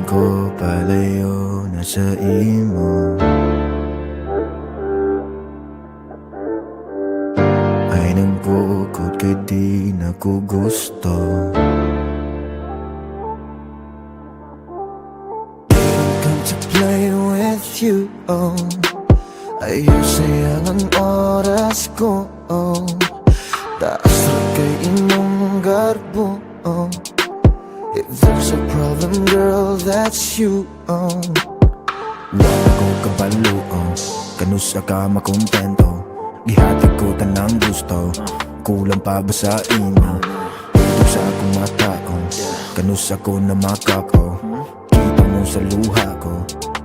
ko palayo na sa imo. Ay nagbukod kay di na ko gusto. Come to play with you, oh. Ayaw sayang ang oras ko, oh. Taas na kay imong garbo, oh. If there's a problem, girl, that's you, oh. Wala ko kabalo, oh. Kanusa ka makontento. Gihatag ko tanang gusto. Kulang pa ba sa imo? Ito sa akong mata, oh. Kanusa ko na makako. Kita mo sa luha ko.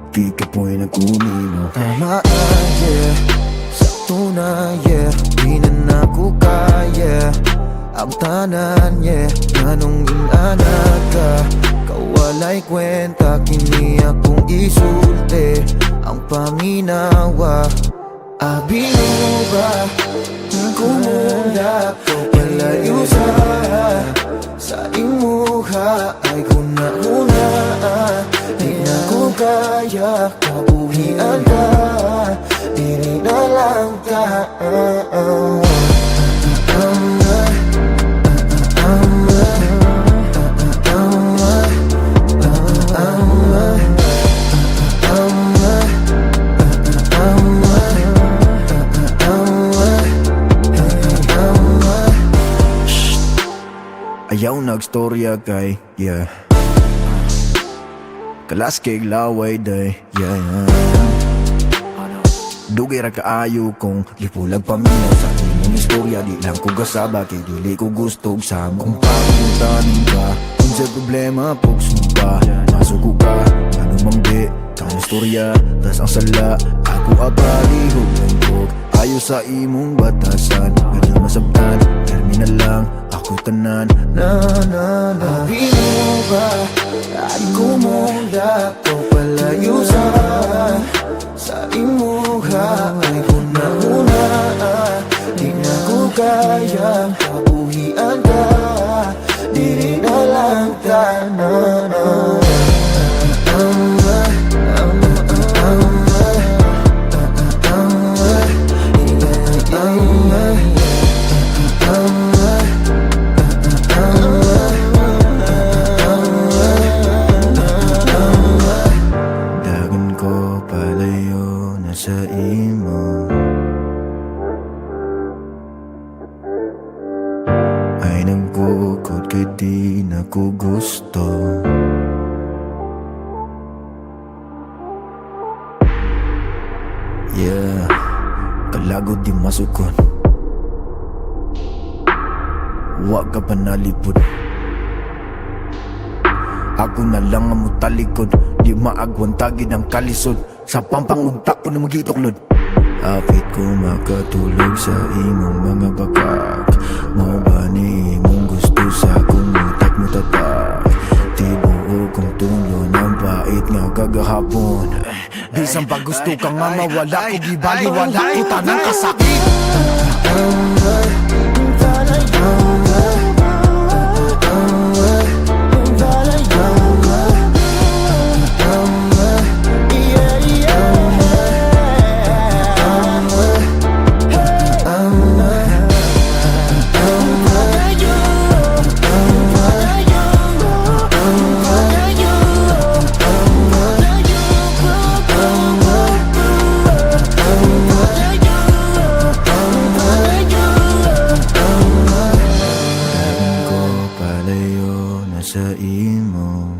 Di ka po'y nag-umino. Tama, yeah. Sakto na, yeah. Di na ko kaya ang tanan, yeah. Anong inanak ka? Kawalay kwenta, kini akong isulti ang paminawa. Abi mo ba? Kumula ko palayo sa imuha. Ay kuna-una, di na ko kaya kabuhian ka. Diri na lang ka. Ayaw nagstorya kay, yeah. Kalas kay laway day, yeah, yeah. Dugay ra kaayo kong lipulag paminaw sa imong istorya. Di lang ko gasaba kay dili ko gusto sa mong pagpuntanin ka. Kung sa problema pugsumpa, masuko ka, ano mang di kang istorya, tas ang sala ako abalihog ng bog. Ayaw sa imong batasan, pwede masabtan, terminal lang ako tanan. Na na na. Abi mo ba? At kumula ko palayo sa imuha. Ay kuna-una, di na ko kaya kabuhian ka. Diri na lang ka, na na. Palayo na sa imo. Ay nagbukod kay di na ko gusto. Yeah, kalagod di masukon. Wa ka pa nalipod. Ako na lang ang mutalikod. Di maagwantagin ang kalisod. Sa pampanguntak ko na magituklod. Apit ko makatulog sa imong mga bakak. Mao ba ni imong gusto sa akong utak mo tatak? Tibuo kong tulo ng bait nga kagahapon. Bisang pag gusto ka nga mawala ko, gibali wala ko tanang kasakit. Sa imo.